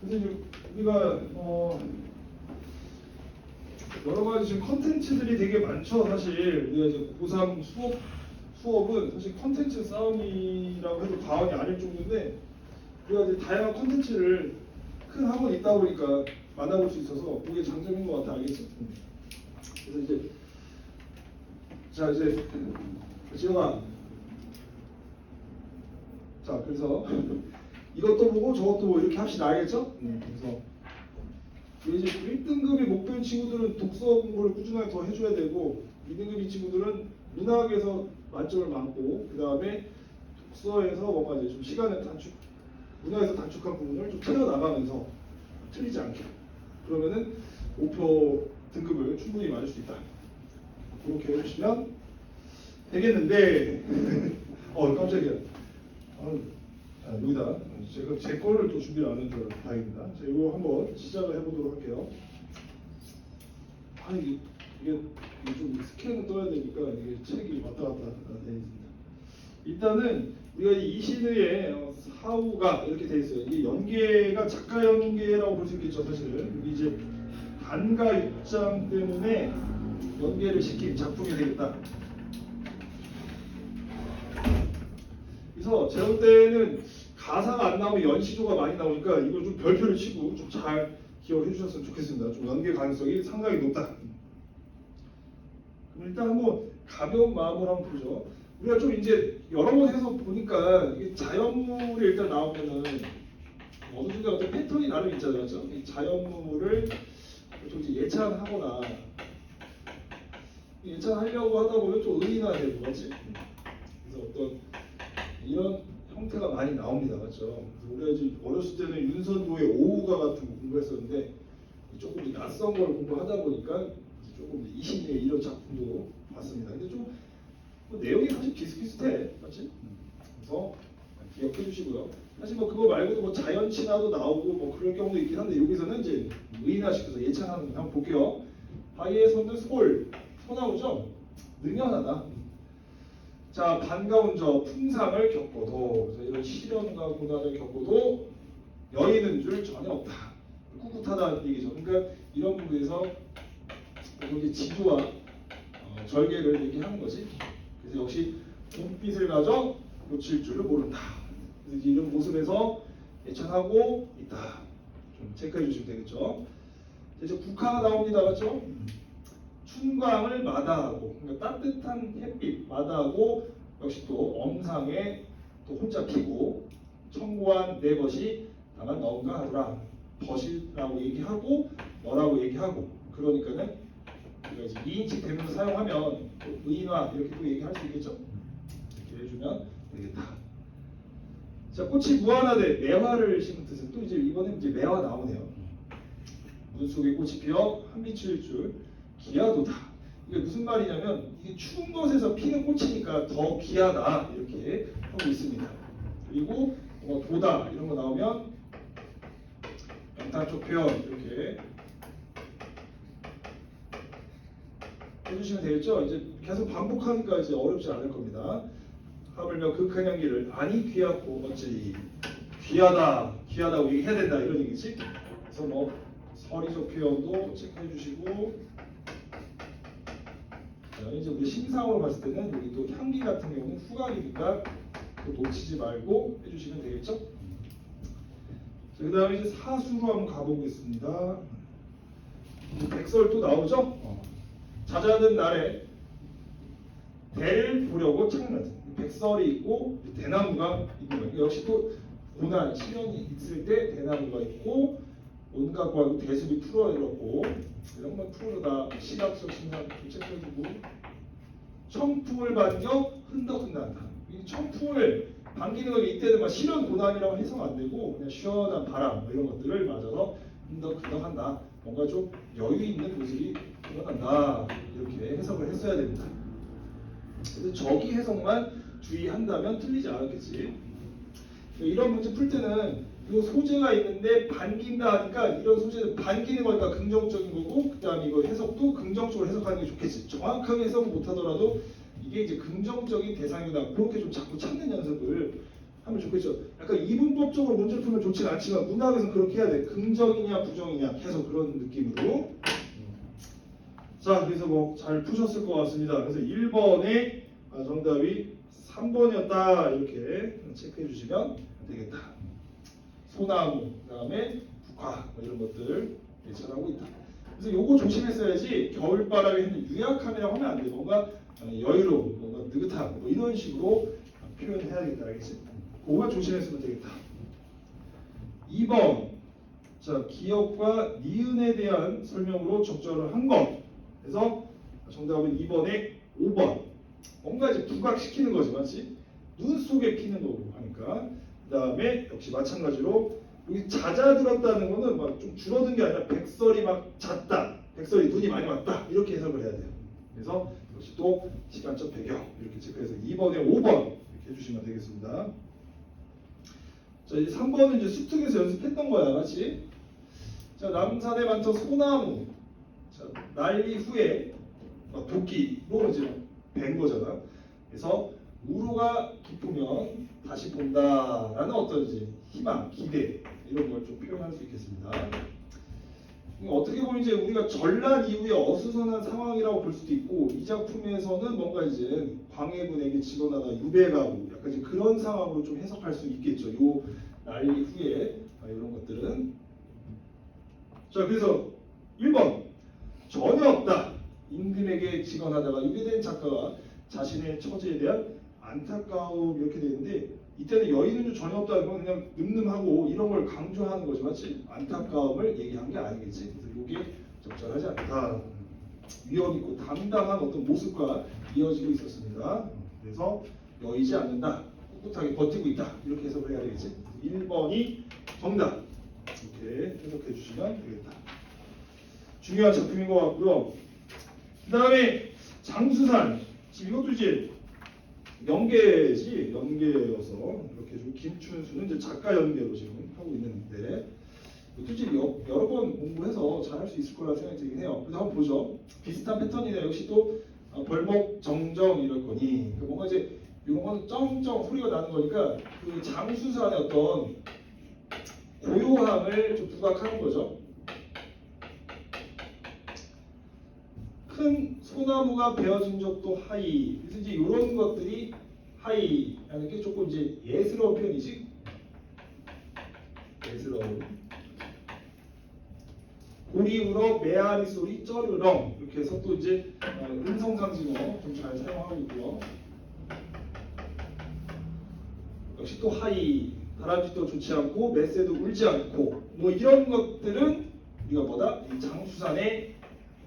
그래서 이제 우리가 여러 가지 지금 컨텐츠들이 되게 많죠. 사실 우리가 이제 고3 수업은 사실 컨텐츠 싸움이라고 해도 과언이 아닐 정도인데 우리가 이제 다양한 컨텐츠를 큰 학원에 있다 보니까 만나볼 수 있어서 그게 장점인 것 같아. 알겠지? 그래서 이제 자 이제 지영아, 자 그래서 이것도 보고 저것도 보고 이렇게 합시다. 알겠죠? 그래서 이제 1등급이 목표인 친구들은 독서 공부를 꾸준하게 더 해줘야 되고 2등급인 친구들은 문학에서 만점을 받고 그 다음에 독서에서 뭔가 이제 좀 시간을 문학에서 단축한 부분을 좀 틀어 나가면서 틀리지 않게 그러면은 목표 등급을 충분히 맞을 수 있다. 그렇게 해주시면 되겠는데 깜짝이야. 여기다 제가 제 거를 또 준비를 안 한 줄 알았어요. 다행입니다. 자, 이거 한번 시작을 해보도록 할게요. 이게 좀 스캔을 떠야 되니까 이게 책이 왔다 갔다 되어 있습니다. 일단은 우리가 이 시느의 사후가 이렇게 되어 있어요. 이게 연계가 작가 연계라고 볼 수 있겠죠, 사실은. 이게 이제 단가 입장 때문에 연계를 시킨 작품이 되겠다. 그래서 제가 볼 때는 가사가 안 나오면 연시조가 많이 나오니까 이걸 좀 별표를 치고 좀 잘 기억해 주셨으면 좋겠습니다. 좀 연계 가능성이 상당히 높다. 그럼 일단 한번 가벼운 마음으로 한번 보죠. 우리가 좀 이제 여러 번 해서 보니까 이게 자연물이 일단 나오면은 어느 정도 어떤 패턴이 나름 있잖아요, 그렇죠? 이 자연물을 보통 이제 예찬하거나 예찬하려고 하다 보면 좀 의인화되고, 맞지? 그래서 어떤 이런 형태가 많이 나옵니다, 맞죠? 우리가 이제 어렸을 때는 윤선도의 오후가 같은 거 공부했었는데 조금 이제 낯선 걸 공부하다 보니까 조금 이신의 이런 작품도 봤습니다. 근데 좀 내용이 사실 비슷비슷해, 맞지? 그래서 기억해 주시고요. 사실 뭐 그거 말고도 뭐 자연 친화도 나오고 뭐 그런 경우도 있긴 한데 여기서는 이제 의인화시켜서 예찬하는 거 한번 볼게요. 바위에서는 소 나오죠? 능연하다. 자, 반가운 저 풍상을 겪고도, 그래서 이런 시련과 고난을 겪고도 여인은 줄 전혀 없다. 꿋꿋하다는 얘기죠. 그러니까 이런 부분에서 이제 지조와 절개를 얘기하는 거지. 그래서 역시 봄빛을 가져 놓칠 줄을 모른다. 그래서 이런 모습에서 예찬하고 있다. 좀 체크해 주시면 되겠죠. 이제 국화가 나옵니다, 맞죠? 춘광을 마다하고, 그러니까 따뜻한 햇빛 마다하고 역시 또 엄상에 또 혼자 피고 청고한 내 것이 다만 너인가 하더라. 벗이라고 얘기하고 너라고 얘기하고, 그러니까는 우리가 이제 2인칭 대명사 사용하면 또 의인화 이렇게 또 얘기할 수 있겠죠. 이렇게 해주면 되겠다. 자, 꽃이 무한하되 매화를 심은 뜻은 또 이제 이번에 이제 매화 나오네요. 문 속에 꽃이 피어 한빛을 줄 기아도다. 이게 무슨 말이냐면 이게 추운 곳에서 피는 꽃이니까 더 귀하다 이렇게 하고 있습니다. 그리고 뭐 도다 이런 거 나오면 영탄쪽 표현 이렇게 해주시면 되겠죠. 이제 계속 반복하니까 이제 어렵지 않을 겁니다. 하물며 극한 향기를 아니 귀하고 어찌 귀하다고 얘기해야 된다 이런 얘기지. 그래서 뭐 서리적 표현도 체크해 주시고. 이제 우리 심상으로 봤을 때는 여기 또 향기 같은 경우는 후각이니까 또 놓치지 말고 해주시면 되겠죠. 그 다음에 이제 사수로 한번 가보겠습니다. 백설 또 나오죠. 자자는 날에 대를 보려고 창문, 백설이 있고 대나무가 있는 거예요. 역시 또 고난 시련이 있을 때 대나무가 있고 온갖 과도 대숲이 풀어내렸고 이런 건 풀어다 시각적 신상 체크해주고 청풍을 반겨 흔덕흔덕한다. 이 청풍을 반기는 건 이때는 막 시련 고난이라고 해서는 안 되고 그냥 시원한 바람 뭐 이런 것들을 맞아서 흔덕흔덕한다. 뭔가 좀 여유 있는 모습이 드러난다. 이렇게 해석을 했어야 됩니다. 근데 저기 해석만 주의한다면 틀리지 않았겠지. 이런 문제 풀 때는 이 소재가 있는데 반긴다 하니까 이런 소재는 반기는 거니까 긍정적인 거고 그 다음에 이거 해석도 긍정적으로 해석하는 게 좋겠지. 정확하게 해석은 못하더라도 이게 이제 긍정적인 대상이다. 그렇게 좀 자꾸 찾는 연습을 하면 좋겠죠. 약간 이분법적으로 문제를 풀면 좋진 않지만 문학에서는 그렇게 해야 돼. 긍정이냐 부정이냐 계속 그런 느낌으로. 자, 그래서 뭐 잘 푸셨을 것 같습니다. 그래서 1번의 정답이 3번이었다 이렇게 체크해 주시면 되겠다. 소나무, 그다음에 북화 뭐 이런 것들 잘하고 있다. 그래서 요거 조심했어야지 겨울바람이 유약함이라고 하면 안 돼. 뭔가 여유로움, 뭔가 느긋함 뭐 이런 식으로 표현해야 되겠다. 알겠지? 그거만 조심했으면 되겠다. 2번 자 기억과 니은에 대한 설명으로 적절을 한 것. 그래서 정답은 2번에 5번. 뭔가 이제 부각시키는 거지, 맞지? 눈 속에 피는 거고 하니까. 그 다음에 역시 마찬가지로 여기 잦아들었다는 거는 막 좀 줄어든 게 아니라 백설이 막 잦다, 백설이 눈이 많이 왔다 이렇게 해석을 해야 돼요. 그래서 역시 또 시간적 배경 이렇게 체크해서 2번에 5번 이렇게 해주시면 되겠습니다. 자 이제 3번은 이제 수특에서 연습했던 거야, 맞지? 자 남산에 많던 소나무. 자 난리 후에 도끼로 이제 벤 거잖아. 그래서 우로가 깊으면 다시 본다라는 어떤 이제 희망, 기대 이런 걸 좀 표현할 수 있겠습니다. 어떻게 보면 이제 우리가 전란 이후에 어수선한 상황이라고 볼 수도 있고 이 작품에서는 뭔가 이제 광해군에게 직원하다 유배가고 약간 이제 그런 상황으로 좀 해석할 수 있겠죠. 요 난리 후에 이런 것들은. 자 그래서 1번 전혀 없다. 임금에게 직언하다가 유배된 작가가 자신의 처지에 대한 안타까움 이렇게 되는데 이때는 여인은 전혀 없다. 이건 그냥 늠름하고 이런 걸 강조하는 거지, 맞지? 안타까움을 얘기한 게 아니겠지. 그래서 이게 적절하지 않다. 위험 있고 당당한 어떤 모습과 이어지고 있었습니다. 그래서 여의지 않는다. 꿋꿋하게 버티고 있다. 이렇게 해석을 해야 되겠지. 1번이 정답. 이렇게 해석해 주시면 되겠다. 중요한 작품인 것 같고요. 그 다음에 장수산. 지금 이것도 이제 연계지, 연계여서 이렇게 좀 김춘수는 이제 작가 연계로 지금 하고 있는데 이것도 이제 여러 번 공부해서 잘할 수 있을 거라 생각이 들긴 해요. 그래서 한번 보죠. 비슷한 패턴이네. 역시 또 벌목 정정 이럴 거니 뭔가 이제 이런 거는 쩡쩡 소리가 나는 거니까 그 장수산의 어떤 고요함을 좀 부각하는 거죠. 큰 소나무가 베어진 적도 하이. 그래서 이제 이런 것들이 하이라는 게 조금 이제 예스러운 표현이지. 예스러운. 고리 울어 메아리 소리 쩌르렁 이렇게 해서 또 이제 음성상징어 좀 잘 사용하고 있고요. 역시 또 하이. 다람쥐도 좋지 않고 메세도 울지 않고 뭐 이런 것들은 우리가 뭐다? 이 장수산의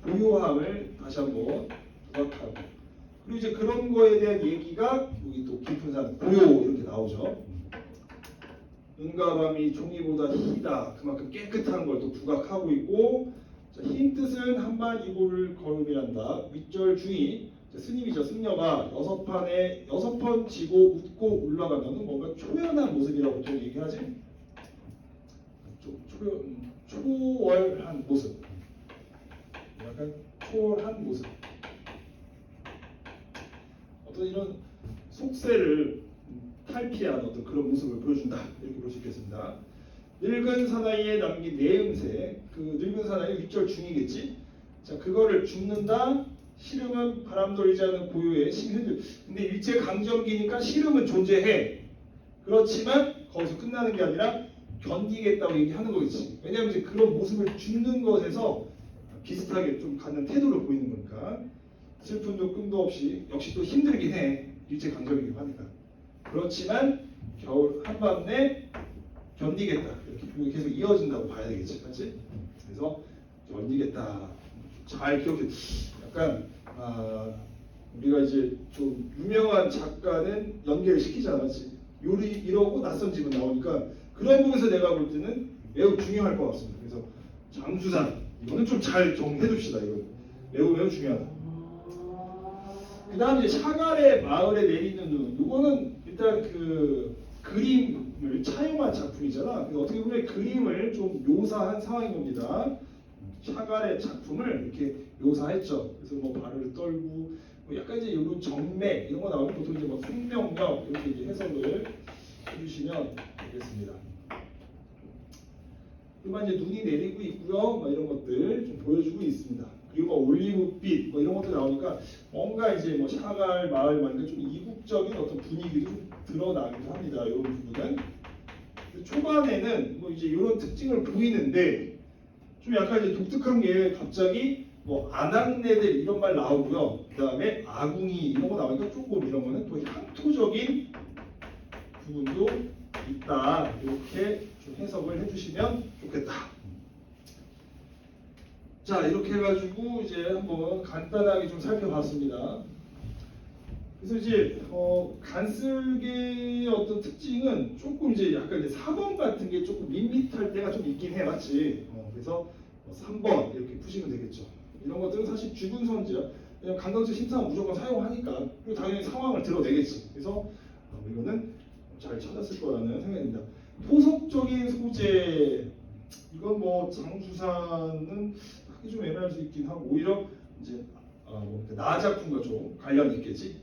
고요함을 다시 한번 부각하고 그리고 이제 그런 거에 대한 얘기가 여기 또 깊은 산 고요 이렇게 나오죠. 눈과 밤이 종이보다 희다. 그만큼 깨끗한 걸 또 부각하고 있고 자, 흰 뜻은 한반 이고를 걸음이란다. 윗절 중이 스님이죠. 승려가 6번 지고 웃고 올라가면 뭔가 초연한 모습이라고 보통 얘기하지. 초월한 모습. 약간 초월한 모습. 어떤 이런 속세를 탈피한 어떤 그런 모습을 보여준다. 이렇게 볼 수 있겠습니다. 늙은 사나이에 남긴 내음새. 그 늙은 사나이 윗절 중이겠지. 자, 그거를 죽는다. 시름은 바람돌지 않은 고요의 심현주. 근데 일제 강점기니까 시름은 존재해. 그렇지만 거기서 끝나는 게 아니라 견디겠다고 얘기하는 거겠지. 왜냐하면 이제 그런 모습을 죽는 것에서 비슷하게 좀 갖는 태도를 보이는 거니까 슬픔도 끔도 없이 역시 또 힘들긴 해. 일제 강점기고 하니까. 그렇지만 겨울 한밤내 견디겠다. 이렇게 계속 이어진다고 봐야 되겠지, 맞지? 그래서 견디겠다. 잘 기억해. 약간 우리가 이제 좀 유명한 작가는 연계를 시키잖아, 맞지? 요리 이러고 낯선 집은 나오니까 그런 부분에서 내가 볼 때는 매우 중요할 것 같습니다. 그래서 장수산 이거는 좀 잘 정리해 둡시다. 이거 매우 중요하다. 그 다음 이제 샤갈의 마을에 내리는 눈. 이거는 일단 그 그림을 차용한 작품이잖아. 어떻게 보면 그림을 좀 묘사한 상황인 겁니다. 샤갈의 작품을 이렇게 묘사했죠. 그래서 뭐 발을 떨고 뭐 약간 이제 이런 정맥 이런 거 나오면 보통 이제 뭐 생명력 이렇게 이제 해석을 해주시면 되겠습니다. 그만 이제 눈이 내리고 있고요. 뭐 이런 것들 좀 보여주고 있습니다. 그리고 뭐 올리브빛 뭐 이런 것들 나오니까 뭔가 이제 뭐 샤갈 마을 말고 좀 이국적인 어떤 분위기도 좀 드러나기도 합니다. 이런 부분은 초반에는 뭐 이제 이런 특징을 보이는데 좀 약간 이제 독특한 게 갑자기 뭐 아낙네들 이런 말 나오고요. 그다음에 아궁이 이런 거 나오니까 조금 이런 거는 또 향토적인 부분도 있다. 이렇게 좀 해석을 해주시면 좋겠다. 자, 이렇게 해가지고 이제 한번 간단하게 좀 살펴봤습니다. 그래서 이제 간슬기의 어떤 특징은 조금 이제 약간 이제 4번 같은 게 조금 밋밋할 때가 좀 있긴 해, 맞지? 그래서 3번 이렇게 푸시면 되겠죠. 이런 것들은 사실 죽은 선지야. 왜냐면 간단체 심사는 무조건 사용하니까. 그리고 당연히 상황을 드러내겠지. 그래서 이거는 잘 찾았을 거라는 생각이 듭니다. 토속적인 소재, 이건 뭐 장수사는 하기 좀 애매할 수 있긴 하고 오히려 이제 나 작품과 좀 관련이 있겠지.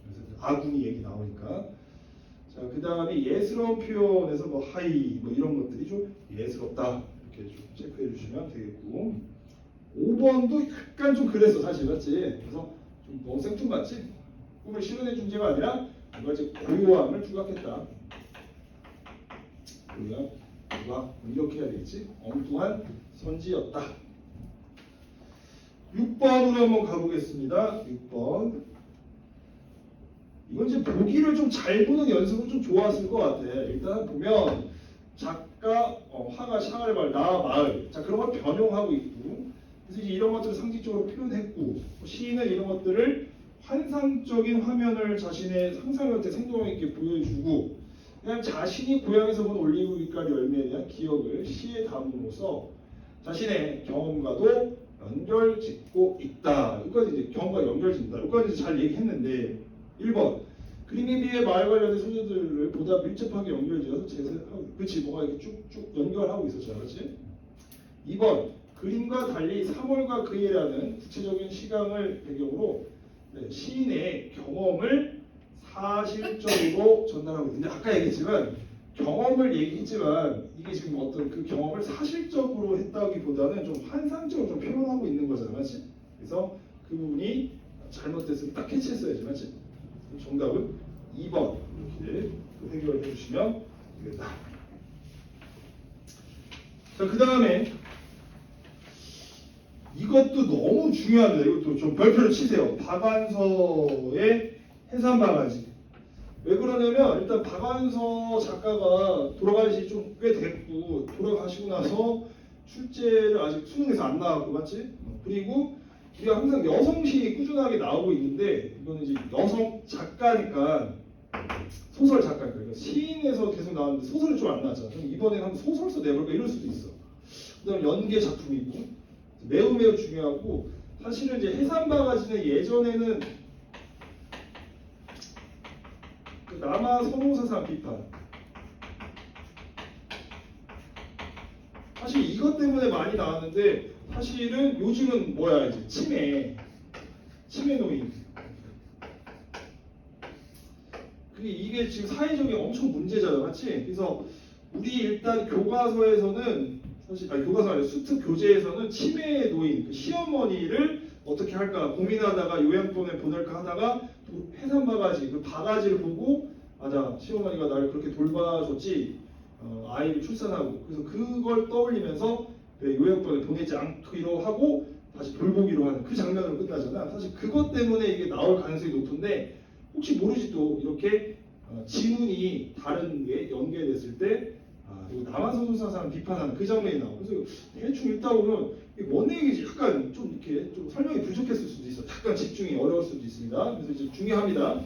그래서 아궁이 얘기 나오니까. 자, 그 다음에 예스러운 표현에서 뭐 하이 뭐 이런 것들이 좀 예스럽다 이렇게 좀 체크해 주시면 되겠고. 5번도 약간 좀 그랬어 사실, 맞지? 그래서 좀 너무 생뚱맞지? 꿈을 실현해 준 죄가 아니라 뭔가 이제 고요함을 부각했다. 고요함, 부각 이렇게 해야 되겠지? 엉뚱한 선지였다. 6번으로 한번 가보겠습니다. 6번. 이건 이제 보기를 좀 잘 보는 연습은 좀 좋았을 것 같아. 일단 보면 작가 화가 샤갈발 나 마을 자 그런 걸 변형하고 있고 그래서 이제 이런 것들을 상징적으로 표현했고 시인은 이런 것들을 환상적인 화면을 자신의 상상 곁에 생동감 있게 보여주고 그냥 자신이 고향에서 본 올리브 빛깔 열매에 대한 기억을 시에 담음으로써 자신의 경험과도 연결짓고 있다. 여기까지 이제 경험과 연결짓는다. 여기까지 잘 얘기했는데 1번 그림에 비해 마을 관련된 소재들을 보다 밀접하게 연결지어서 제세하고 그치 뭐가 이렇게 쭉쭉 연결하고 있었잖아, 그렇지? 2번 그림과 달리 3월과 그 해라는 구체적인 시각을 배경으로 시인의 경험을 사실적으로 전달하고 있는데 아까 얘기했지만 경험을 얘기했지만 이게 지금 어떤 그 경험을 사실적으로 했다기보다는 좀 환상적으로 좀 표현하고 있는 거잖아, 맞지? 그래서 그 부분이 잘못됐으면 딱 캐치했어야지, 맞지? 정답은 2번 이렇게 해결해 주시면 되겠다. 자, 그 다음에 이것도 너무 중요합니다. 이것도 좀 별표를 치세요. 박완서의 해산바가지. 왜 그러냐면 일단 박완서 작가가 돌아가신 지 좀 꽤 됐고 돌아가시고 나서 출제를 아직 수능에서 안 나왔고 맞지? 그리고 우리가 항상 여성 시인이 꾸준하게 나오고 있는데 이거는 이제 여성 작가니까 소설 작가니까 그러니까 시인에서 계속 나왔는데 소설이 좀 안 나왔잖아. 그럼 이번에는 한번 소설서 내볼까 이럴 수도 있어. 그다음 연계 작품이고 매우 중요하고 사실은 이제 해산바가지는 예전에는 남아 선호사상 비판 사실 이것 때문에 많이 나왔는데 사실은 요즘은 뭐야 이제 치매 노인 이게 지금 사회적인 엄청 문제잖아, 맞지? 그래서 우리 일단 교과서에서는 사실 교과서 아니라 수특 교재에서는 치매 노인 그 시어머니를 어떻게 할까 고민하다가 요양원에 보낼까 하다가 해산바가지 그 바가지를 보고 맞아 시어머니가 나를 그렇게 돌봐줬지 아이를 출산하고 그래서 그걸 떠올리면서 요양원에 보내지 않기로 하고 다시 돌보기로 하는 그 장면으로 끝나잖아. 사실 그것 때문에 이게 나올 가능성이 높은데 혹시 모르지 또 이렇게 지문이 다른 게 연계됐을 때 남한선수사상 비판하는 그 장면이 나와. 그래서 대충 읽다 보면 이게 뭔 얘기지? 약간 좀 이렇게 좀 설명이 부족했을 수도 있어. 약간 집중이 어려울 수도 있습니다. 그래서 이제 중요합니다.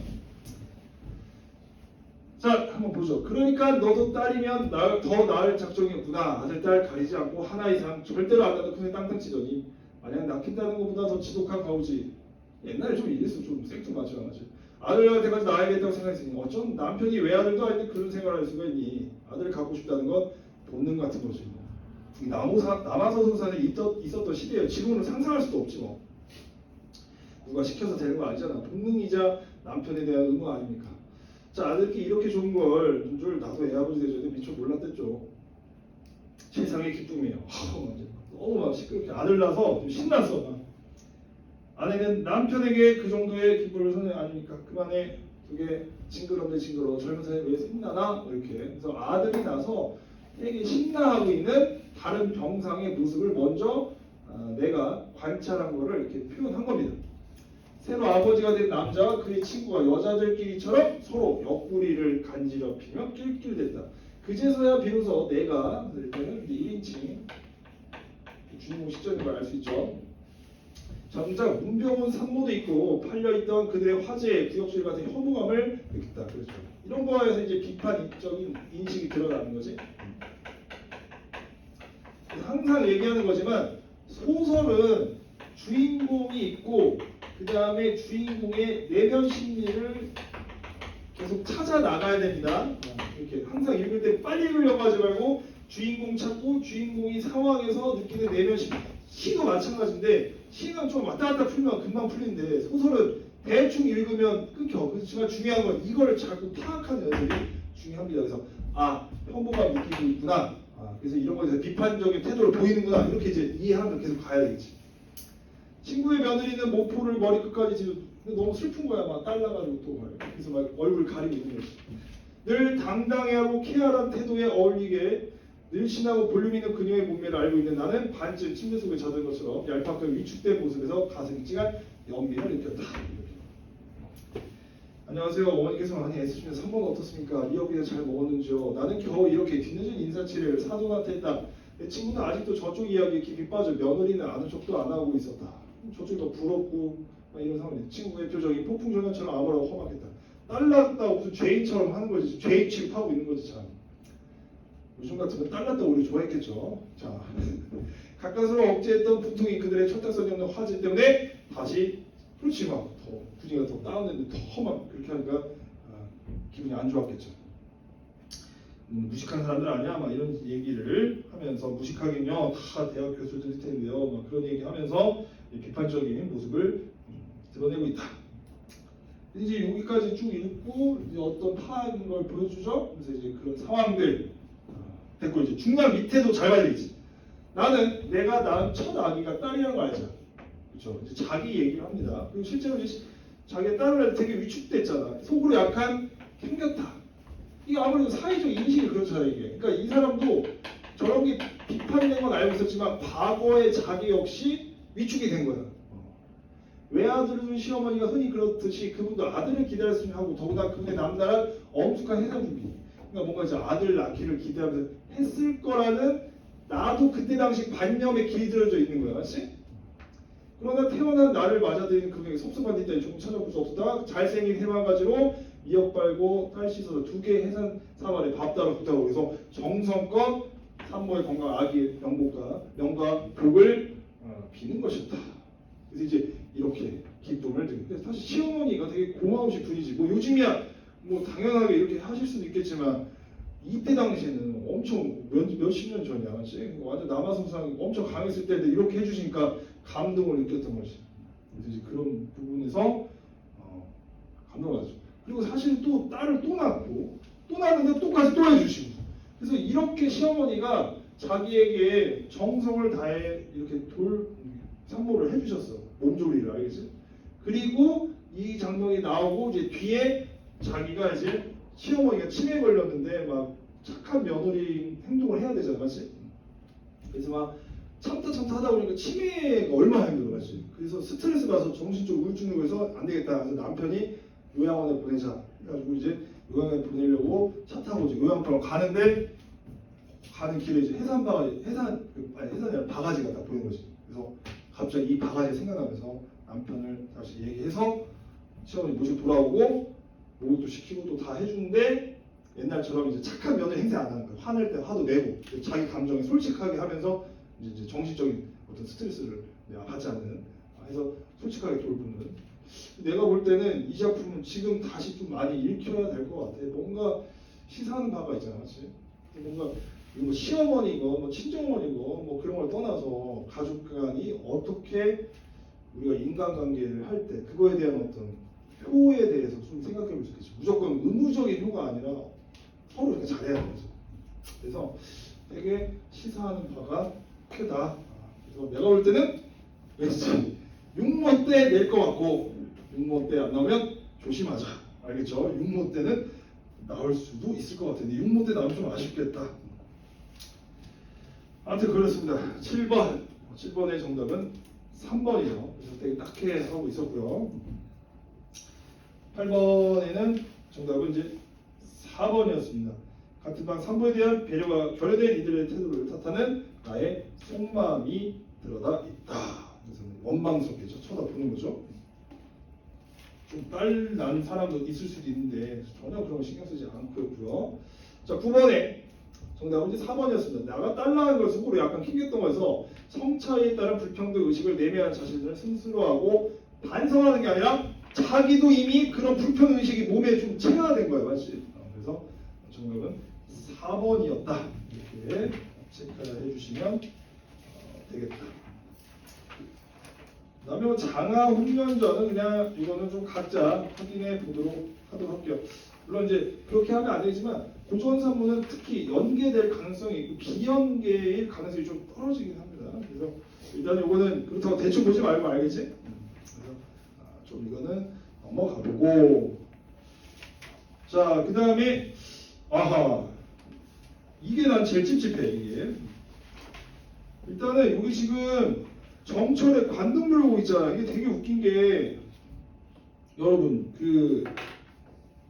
자, 한번 보죠. 그러니까 너도 딸이면 더 나을 작정이었구나. 아들, 딸 가리지 않고 하나 이상 절대로 안 낳는 손에 땅땅 치더니 만약 낳겠다는 것보다 더 지독한 가오지. 옛날에 좀 이랬어. 좀 생뚱맞지 않았지? 아들한테까지 낳아야겠다고 생각했으니 어쩐 남편이 외아들도 아닌데 그런 생각을 할 수가 있니? 아들을 갖고 싶다는 건 본능 같은 거지. 남아서선사는 있었던 시대예요. 지금은 상상할 수도 없지 뭐. 누가 시켜서 되는 거 아니잖아. 본능이자 남편에 대한 의무 아닙니까? 자, 아들께 이렇게 좋은 걸 줄 나도 애 아버지 되전에 미처 몰랐댔죠. 세상의 기쁨이에요. 너무 막 시끄럽게 아들 낳아서 좀 신났어. 막. 아내는 남편에게 그 정도의 기쁨을 선언이 아니니까 그만해. 그게 징그럽네 징그러워. 젊은 사람이 왜 신나나? 이렇게. 그래서 아들이 나서 되게 신나하고 있는 다른 병상의 모습을 먼저 내가 관찰한 거를 이렇게 표현한 겁니다. 새로 아버지가 된 남자와 그의 친구가 여자들끼리처럼 서로 옆구리를 간지럽히며 낄낄댔다. 그제서야 비로소 내가 일단은 1인칭 주인공 시점인 걸 알 수 있죠. 정작 문병훈 산모도 있고 팔려있던 그들의 화제, 구역질 같은 혐오감을 느꼈다. 그렇죠. 이런 거에서 이제 비판적인 인식이 드러나는 거지. 항상 얘기하는 거지만 소설은 주인공이 있고 그 다음에 주인공의 내면 심리를 계속 찾아 나가야 됩니다. 이렇게 항상 읽을 때 빨리 읽으려고 하지 말고 주인공 찾고 주인공이 상황에서 느끼는 내면 심리. 시도 마찬가지인데 시는 좀 왔다 갔다 풀면 금방 풀리는데 소설은 대충 읽으면 끊겨. 그렇지만 중요한 건 이걸 자꾸 파악하는 연습이 중요합니다. 그래서 혐오감 느끼고 있구나. 그래서 이런 거에 대해서 비판적인 태도를 보이는구나. 이렇게 이제 이해하면 계속 가야 되겠지. 친구의 며느리는 모포를 머리끝까지 지금 너무 슬픈 거야. 막 딸나가지고 또 말이야. 그래서 막 얼굴 가리고 있는 거지. 늘 당당해하고 쾌활한 태도에 어울리게 늘씬하고 볼륨 있는 그녀의 몸매를 알고 있는 나는 반쯤 침대 속에 젖은 것처럼 얄팍하고 위축된 모습에서 가슴이 찡한 연민을 느꼈다. 안녕하세요. 어머니께서 많이 애쓰시면 3번 어떻습니까? 미역국에 잘 먹었는지요? 나는 겨우 이렇게 뒤늦은 인사치레를 사돈한테 했다. 내 친구는 아직도 저쪽 이야기에 깊이 빠져 며느리는 아는 척도 안 하고 있었다. 저쪽이 더 부럽고 이런 상황인데 친구의 표정이 폭풍전야처럼 아무라고 험악했다. 딸 낳았다고 무슨 죄인처럼 하는 거지. 죄인 취급하고 있는 거지 참. 요즘 같으면 딸 낳았다고 우리 좋아했겠죠. 자, 가까스로 억제했던 분통이 그들의 철딱선이 없는 화질 때문에 다시 그렇지 막 더 분위기가 더 다운됐는데 더 험한 그렇게 하니까 기분이 안 좋았겠죠. 무식한 사람들 아니야? 막 이런 얘기를 하면서 무식하긴요 다 대학 교수들일 텐데요. 막 그런 얘기하면서 비판적인 모습을 드러내고 있다. 이제 여기까지 쭉 읽고 이제 어떤 파악인 걸 보여주죠. 그래서 이제 그런 상황들 됐고 이제 중간 밑에도 잘 봐야 되겠지. 나는 내가 낳은 첫 아기가 딸이라는 거 알죠? 그렇죠. 이제 자기 얘기를 합니다. 그리고 실제로 이제 자기가 딸을 할 때 되게 위축됐잖아. 속으로 약간 캥겼다. 이게 아무래도 사회적 인식이 그렇잖아 이게. 그러니까 이 사람도 저런 게 비판된 건 알고 있었지만 과거에 자기 역시 위축이 된 거야. 외아들을 둔 시어머니가 흔히 그렇듯이 그분도 아들을 기다렸으면 하고 더구나 그분의 남다른 엄숙한 해산 준비. 그러니까 뭔가 이제 아들 낳기를 기대하면서 했을 거라는 나도 그때 당시 관념에 길들여져 있는 거야, 맞지? 그러나 태어난 나를 맞아들이는 그에게 섭섭한 뒷다리 조금 찾아볼 수 없었다. 잘생긴 해만가지로 미역 빨고 딸 씻어서 2개 해산 사발에 밥 따라 붙다고 그래서 정성껏 산모의 건강 아기의 명과 복을 비는 것이었다. 그래서 이제 이렇게 기쁨을 드리는데 사실 시어머니가 되게 고마우신 분이지. 뭐 요즘이야 뭐 당연하게 이렇게 하실 수도 있겠지만 이때 당시에는 엄청 몇십 년 전이야, 맞지? 완전 남아성상이 엄청 강했을 때인데 이렇게 해주시니까 감동을 느꼈던 것이. 그래서 이제 그런 부분에서 감동을 받았죠. 그리고 사실 또 딸을 또 낳고 또 낳는데 똑같이 또 해주시고. 그래서 이렇게 시어머니가 자기에게 정성을 다해 이렇게 산모를 해주셨어. 몸조리를 알겠지? 그리고 이 장면이 나오고 이제 뒤에 자기가 이제 시어머니가 치매에 걸렸는데 막 착한 며느리 행동을 해야 되잖아, 맞지? 그래서 막 참다 하다 보니까 치매가 얼마나 힘들어, 맞지? 그래서 스트레스 받아서 정신적 우울증으로 해서 안 되겠다. 그래서 남편이 요양원에 보내자. 그래가지고 이제 요양원에 보내려고 차 타고 이제 요양병원 가는데 가는 길에 이제 해산이 아니라 바가지가 딱 보이는 거지. 그래서 갑자기 이 바가지가 생각나면서 남편을 다시 얘기해서 시어머니 모시고 돌아오고 목욕도 시키고 또 다 해주는데 옛날처럼 이제 착한 며느리 행세 안 하는 거야. 화낼 때 화도 내고 자기 감정에 솔직하게 하면서 이제 정신적인 어떤 스트레스를 내가 받지 않는 해서 솔직하게 돌보는. 내가 볼 때는 이 작품은 지금 다시 좀 많이 읽혀야 될 것 같아. 뭔가 시사하는 바가 있잖아, 맞지? 뭔가 뭐 시어머니고 뭐 친정어머니고 뭐 그런 걸 떠나서 가족 간이 어떻게 우리가 인간관계를 할 때 그거에 대한 어떤 효에 대해서 좀 생각해 볼 수 있겠죠. 무조건 의무적인 효가 아니라 서로 이렇게 잘해야 되는 거죠. 그래서 되게 시사하는 바가 크다. 그래서 내가 볼 때는 왠지 6모 때 낼 것 같고 6모 때 안 나오면 조심하자. 알겠죠? 6모 때는 나올 수도 있을 것 같은데 6모 때 나오면 좀 아쉽겠다. 아무튼 그렇습니다. 7번의 정답은 3번이에요. 그래서 되게 딱해 하고 있었고요. 8번에는 정답은 이제 4번이었습니다. 같은 방 3번에 대한 배려가 결여된 이들의 태도를 탓하는 나의 속마음이 들어다 있다. 그래서 원망스럽게 쳐다보는 거죠. 좀 딸 난 사람도 있을 수도 있는데 전혀 그런 거 신경 쓰지 않고요. 자, 9번에 정답은 이제 4번이었습니다. 내가 딸 낳은 걸 속으로 약간 킹겼던 거에서 성차에 따른 불평등 의식을 내면한 자신을 스스로하고 반성하는 게 아니라 자기도 이미 그런 불평 의식이 몸에 좀 체화된 거예요, 맞지? 그래서 정답은 4번이었다. 이렇게 체크해 주시면 되겠다. 그다음에 장하 훈련전은 그냥 이거는 좀 각자 확인해 보도록 하도록 할게요. 물론 이제 그렇게 하면 안 되지만 고전산문은 특히 연계될 가능성이 있고 비연계일 가능성이 좀 떨어지긴 합니다. 그래서 일단 이거는 그렇다고 대충 보지 말고 알겠지? 그래서 좀 이거는 넘어가 보고 자, 그 다음에 아하 이게 난 제일 찝찝해. 이게 일단은 여기 지금 정철의 관동별곡 있잖아. 이게 되게 웃긴 게 여러분 그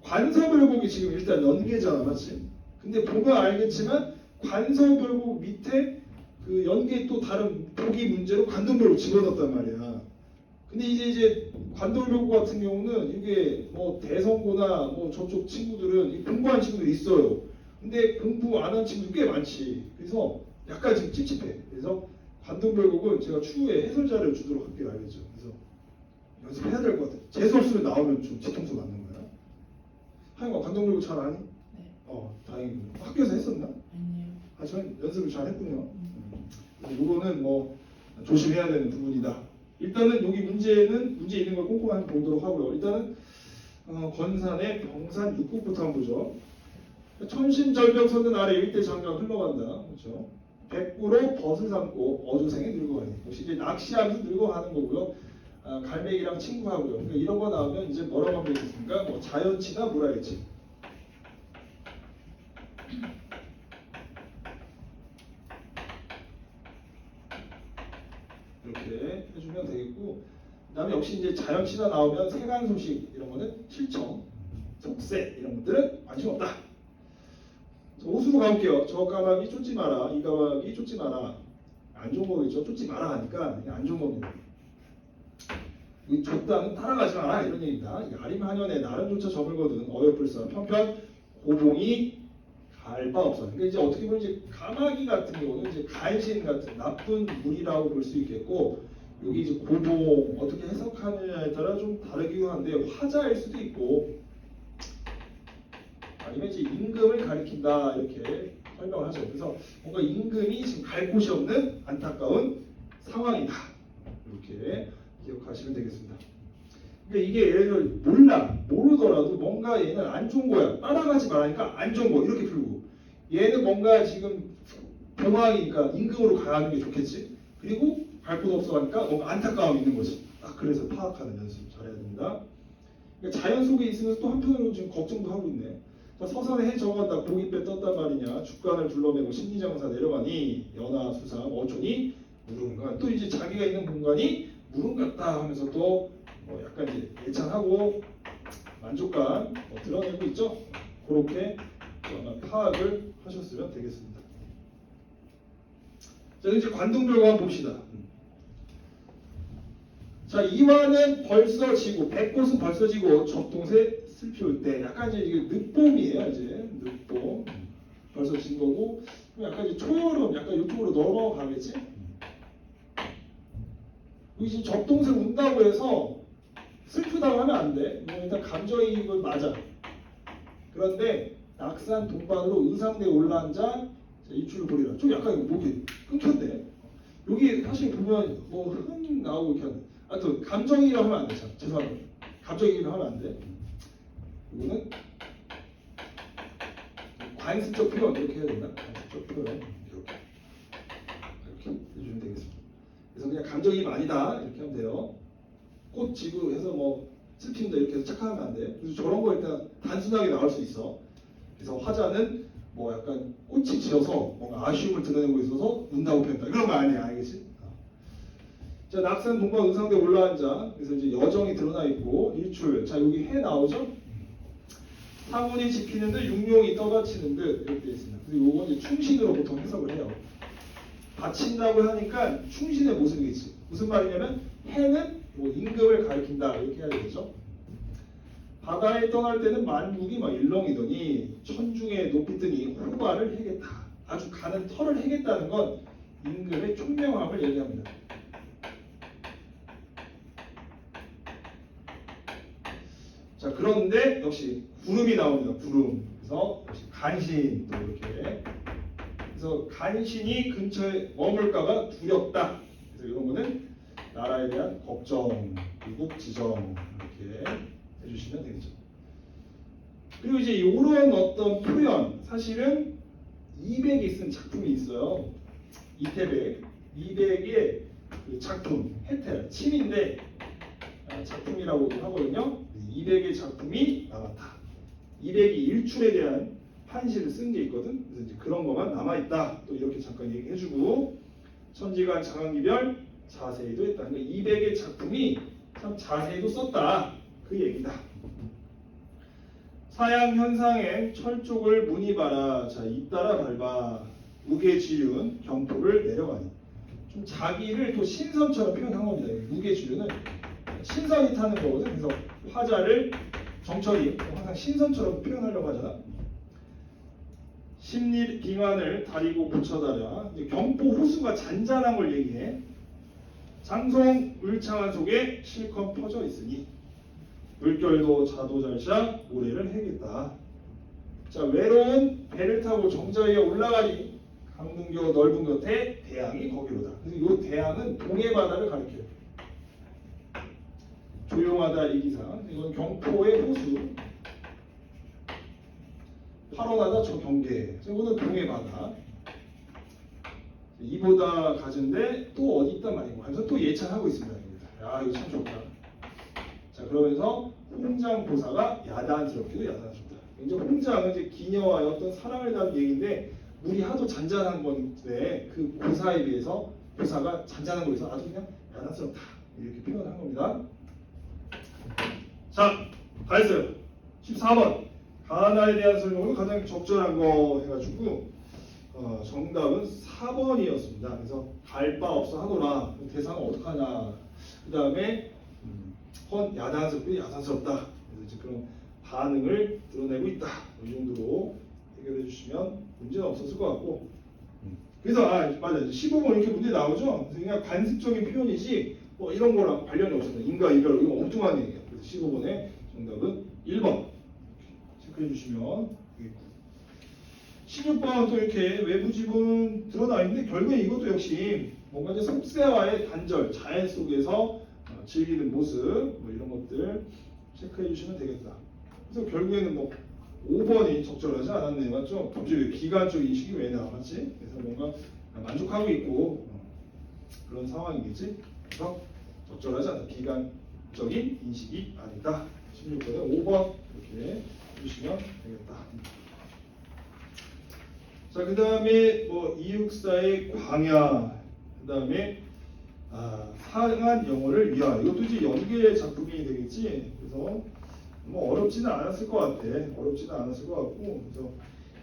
관서별곡이 지금 일단 연계잖아, 맞지? 근데 보면 알겠지만 관서별곡 밑에 그 연계 또 다른 보기 문제로 관동별곡 집어넣었단 말이야. 근데 이제 관동별곡 같은 경우는 이게 뭐 대성고나 뭐 저쪽 친구들은 공부한 친구들이 있어요. 근데 공부 안 한 친구들 꽤 많지. 그래서 약간 지금 찝찝해. 그래서 관동별곡은 제가 추후에 해설자를 주도록 할게요. 알겠죠? 그래서 연습해야 될 것 같아. 재수 없으면 나오면 좀 뒤통수 맞는 거야. 하영아 관동별곡 잘 아니? 네. 다행이군요. 학교에서 했었나? 아니요. 전 연습을 잘 했군요. 이거는 뭐 조심해야 되는 부분이다. 일단은 여기 문제 있는 걸 꼼꼼히 한번 보도록 하고요. 일단은 권산의 병산 6국부터 한번 보죠. 천신절벽선은 아래 일대 장강 흘러간다. 그렇죠? 백구로 벗을 삼고 어조생에 늙어가니. 역시 이제 낚시하면서 늙어가는 거고요. 갈매기랑 친구하고요. 그러니까 이런 거 나오면 이제 뭐라고 하면 되겠습니까? 뭐 자연치나 물화일치. 이렇게 해주면 되겠고, 그다음에 역시 이제 자연치나 나오면 세간 소식 이런 거는 실청, 속세 이런 것들은 관심 없다. 오수로 가볼게요. 저 까마귀 쫓지 마라. 이 까마귀 쫓지 마라. 안 좋은 거겠죠. 쫓지 마라 하니까 안 좋은 겁니다. 이 쫓다는 따라가지 마라 이런 얘기입니다. 아림한연에 나름조차 저물거든 어여불사 편편 고봉이 갈 바 없어. 그러니까 이제 어떻게 보면 이제 까마귀 같은 경우는 이제 간신 같은 나쁜 물이라고 볼 수 있겠고, 여기 이제 고봉 어떻게 해석하느냐에 따라 좀 다르기도 한데 화자일 수도 있고, 아니면 이제 임금을 가리킨다 이렇게 설명을 하죠. 그래서 뭔가 임금이 지금 갈 곳이 없는 안타까운 상황이다. 이렇게 기억하시면 되겠습니다. 그러니까 이게 예를 들어 모르더라도 뭔가 얘는 안 좋은 거야. 따라가지 말라니까 안 좋은 거 이렇게 풀고, 얘는 뭔가 지금 병황이니까 임금으로 가는 게 좋겠지. 그리고 갈 곳 없어 하니까 뭔가 안타까움이 있는 거지. 딱 그래서 파악하는 연습 잘해야 됩니다. 그러니까 자연 속에 있으면서 또 한편으로 지금 걱정도 하고 있네. 서산에 해 저간다 고깃배 떴단 말이냐. 죽간을 둘러매고 심리장사 내려가니 연하 수상 어촌이 무릉간. 또 이제 자기가 있는 공간이 무릉 같다 하면서 또 약간 이제 예찬하고 만족감 드러내고 있죠. 그렇게 파악을 하셨으면 되겠습니다. 자, 이제 관동별과 봅시다. 자, 이화는 벌써 지고 백꽃은 벌써 지고 적동새 슬피울 때 약간 이제 이게 늦봄이에요. 이제 늦봄 벌써 진 거고, 약간 이제 초여름 약간 이쪽으로 넘어가겠지. 여기 지금 적동새 운다고 해서 슬프다고 하면 안 돼. 일단 감정이입은 맞아. 그런데 낙산 동반으로 의상대에 올라앉아 입술을 보리라. 좀 약간 목이 끊겼네. 여기 사실 보면 뭐 흥 나오고 이렇게 하는. 하여튼 감정이라고 하면 안 돼. 죄송합니다. 갑자기 얘기를 하면 안 돼. 이거는 관습적 표현 이렇게 해야 되나? 관습적 표현 이렇게 해주면 되겠습니다. 그래서 그냥 감정이입 아니다 이렇게 하면 돼요. 꽃 지고 해서 뭐 슬픈다 이렇게 해서 착각하면 안 돼. 그래서 저런 거 일단 단순하게 나올 수 있어. 그래서 화자는 뭐 약간 꽃이 지어서 뭔가 아쉬움을 드러내고 있어서 운다고 표현한다. 그런 거 아니야, 알겠지? 자, 낙산 동방 의상대 올라앉아. 그래서 이제 여정이 드러나 있고 일출. 자, 여기 해 나오죠? 상운이 지키는 듯 육룡이 떠받치는 듯 이렇게 되어 있습니다. 그래서 요건 이제 충신으로 보통 해석을 해요. 바친다고 하니까 충신의 모습이겠지. 무슨 말이냐면 해는 뭐 임금을 가리킨다 이렇게 해야 되겠죠. 바다에 떠날 때는 만국이 막 일렁이더니 천중에 높이 뜨니 호발을 해겠다. 아주 가는 털을 해겠다는 건 임금의 총명함을 얘기합니다. 자, 그런데 역시 구름이 나옵니다. 구름. 그래서 역시 간신 또 이렇게. 그래서 간신이 근처에 머물까봐 두렵다. 그래서 이런 거는 나라에 대한 걱정, 미국 지정 이렇게 해주시면 되겠죠. 그리고 이제 이런 어떤 표현, 사실은 이백이 쓴 작품이 있어요. 이태백, 이백의 그 작품, 해텔, 침인데 작품이라고 하거든요. 이백의 작품이 남았다. 이백이 일출에 대한 판시를 쓴 게 있거든. 그래서 이제 그런 것만 남아 있다. 또 이렇게 잠깐 얘기해주고 천지간 장항기별 자세히도 했다. 그러니까 이백의 작품이 참 자세히도 썼다. 그 얘기다. 사양 현상엔 철쪽을 문이봐라. 자, 잇따라 밟아 무게지윤 경포를 내려가니. 좀 자기를 또 신선처럼 표현한 겁니다. 무게지윤은 신선이 타는 거거든. 그래서 화자를 정철이 항상 신선처럼 표현하려고 하잖아. 심리 빙안을 다리고 붙여다라. 경포 호수가 잔잔한 걸 얘기해. 장송 울창한 속에 실컷 퍼져 있으니 물결도 자도잘샤 모래를 해겠다. 자, 외로운 배를 타고 정자 위에 올라가니 강문교 넓은 곁에 대양이 거기로다. 그래서 이 대양은 동해 바다를 가리켜요. 조용하다 이 기사. 이건 경포의 호수. 파로나다 저 경계. 이거는 동해 바다. 이보다 가진데 또 어디 있단 말이고. 그래서 또 예찬하고 있습니다. 야, 이거 참 좋다. 자, 그러면서 홍장보사가 야단스럽기도 야단스럽다. 이제 홍장은 이제 기녀와의 어떤 사랑을 담은 얘기인데 물이 하도 잔잔한 건데 그 보사에 비해서 보사가 잔잔한 거에서 아주 그냥 야단스럽다 이렇게 표현한 겁니다. 자, 다 했어요. 14번 가나에 대한 설명으로 가장 적절한 거 해가지고 정답은 4번이었습니다. 그래서 갈 바 없어 하노라. 대상은 어떡하냐. 그 다음에 야단스럽고 야단스럽다. 그래서 이제 그런 반응을 드러내고 있다. 이 정도로 해결해 주시면 문제는 없었을 것 같고. 그래서 맞아. 15번 이렇게 문제 나오죠. 그래서 그냥 관습적인 표현이지 뭐 이런 거랑 관련이 없습니다. 인과 이별 이거 엉뚱한 얘기예요. 그래서 15번의 정답은 1번 체크해 주시면 되겠고. 16번 또 이렇게 외부 지분 드러나 있는데 결국에 이것도 역시 뭔가 이제 속세와의 단절, 자연 속에서 즐기는 모습 뭐 이런 것들 체크해 주시면 되겠다. 그래서 결국에는 뭐 5번이 적절하지 않았네, 맞죠? 도저히 기간적 인식이 왜 나왔지? 그래서 뭔가 만족하고 있고 그런 상황이겠지. 그래서 적절하지 않다. 기간적인 인식이 아니다. 16번에 5번 이렇게 해주시면 되겠다. 자, 그 다음에 뭐 이육사의 광야, 그 다음에 상한 영혼을 위하. 이것도 이제 연계의 작품이 되겠지. 그래서 뭐 어렵지는 않았을 것 같아. 어렵지는 않았을 것 같고. 그래서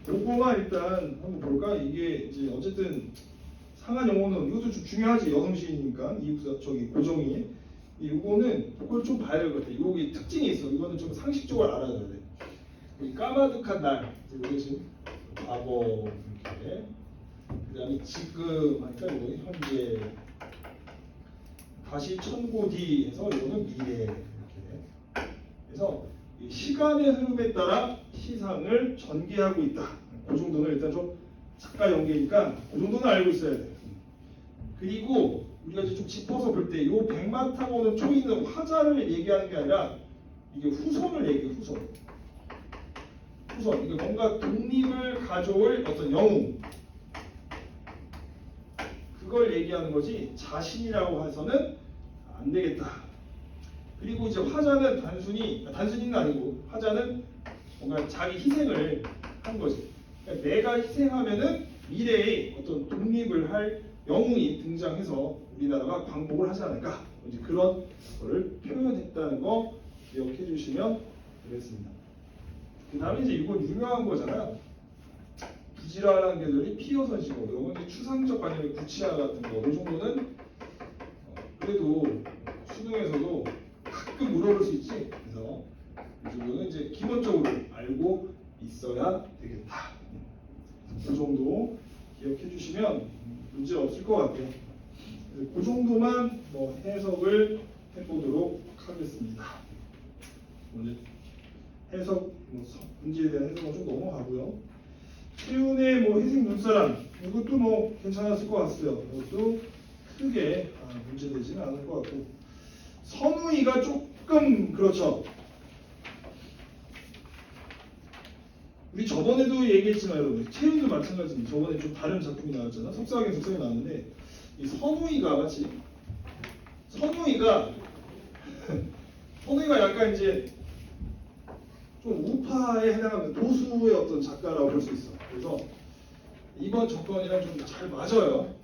요거만 일단 한번 볼까? 이게 이제 어쨌든 상한 영혼은 이것도 좀 중요하지. 여성 시인이니까 이육사 저기 고정이. 요거는 그걸 좀 봐야 될 것 같아. 여기 특징이 있어. 이거는 좀 상식적으로 알아야 돼. 이 까마득한 날. 이게 지금 과거 이렇게. 그다음에 지금 하니까 이거 현재. 다시 천고 뒤에서 이거는 미래 이렇게. 그래서 이 시간의 흐름에 따라 시상을 전개하고 있다. 그 정도는 일단 좀 작가 연계니까 그 정도는 알고 있어야 돼. 그리고 우리가 이제 좀 짚어서 볼 때 이 백마타고는 초이는 화자를 얘기하는 게 아니라 이게 후손을 얘기해. 후손. 이게 뭔가 독립을 가져올 어떤 영웅. 그걸 얘기하는 거지 자신이라고 해서는 안 되겠다. 그리고 이제 화자는 단순히는 아니고 화자는 뭔가 자기 희생을 한 거지. 그러니까 내가 희생하면은 미래에 어떤 독립을 할 영웅이 등장해서 우리나라가 광복을 하지 않을까. 이제 그런 거를 표현했다는 거 기억해 주시면 되겠습니다. 그 다음에 이제 이건 유명한 거잖아요. 부지런한 개들이 피어서 지고 이건 이제 추상적 관념의 구치화 같은 거. 이 정도는 그래도 수능에서도 가끔 물어볼 수 있지. 그래서 이 정도는 이제 기본적으로 알고 있어야 되겠다. 그 정도 기억해 주시면 문제 없을 것 같아요. 그 정도만 뭐 해석을 해보도록 하겠습니다. 오늘 해석 문제에 대한 해석은 좀 넘어가고요. 최윤의 뭐 회색 눈사람 이것도 뭐 괜찮았을 것 같아요. 이것도 크게 문제되지는 않을 것 같고 선우이가 조금 그렇죠. 우리 저번에도 얘기했지만 여러분 최윤도 마찬가지입니다. 저번에 좀 다른 작품이 나왔잖아. 속삭임 나왔는데 이 선우이가 같이 선우이가 약간 이제 좀 우파에 해당하는 보수의 어떤 작가라고 볼 수 있어. 그래서 이번 정권이랑 좀 잘 맞아요.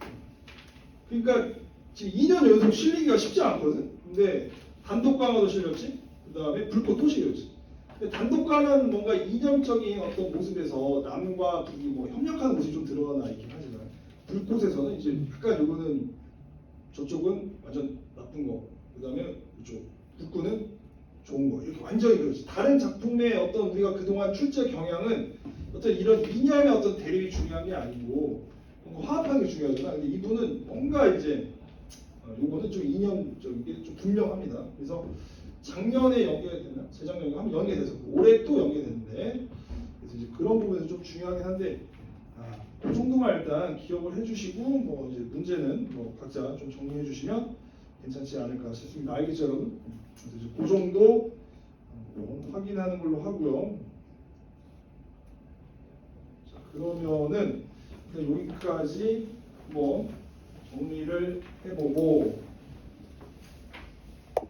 그러니까 지금 2년 연속 실리기가 쉽지 않거든. 근데 단독 강화도 실렸지. 그 다음에 불꽃 또 실렸지. 근데 단독 강화는 뭔가 이념적인 어떤 모습에서 남과 북이 뭐 협력하는 모습이 좀 들어가나 있긴 하지만 불꽃에서는 이제 약간 요거는 저쪽은 완전 나쁜 거. 그 다음에 이쪽 북구는 좋은 거. 이렇게 완전히 그렇지. 다른 작품의 어떤 우리가 그동안 출제 경향은 어떤 이런 이념의 어떤 대립이 중요한 게 아니고 화합하는 게 중요하잖아. 근데 이분은 뭔가 이제 요거는 좀 이념적인 게 좀 분명합니다. 그래서 작년에 연계됐나? 재작년에 한번 연계돼서 올해 또 연계됐는데 그래서 이제 그런 부분에서 좀 중요하긴 한데 그 정도만 일단 기억을 해주시고 뭐 이제 문제는 뭐 각자 좀 정리해 주시면 괜찮지 않을까 싶습니다. 알겠죠, 여러분? 그래서 이제 그 정도 확인하는 걸로 하고요. 자, 그러면은 여기까지 뭐 정리를 해보고.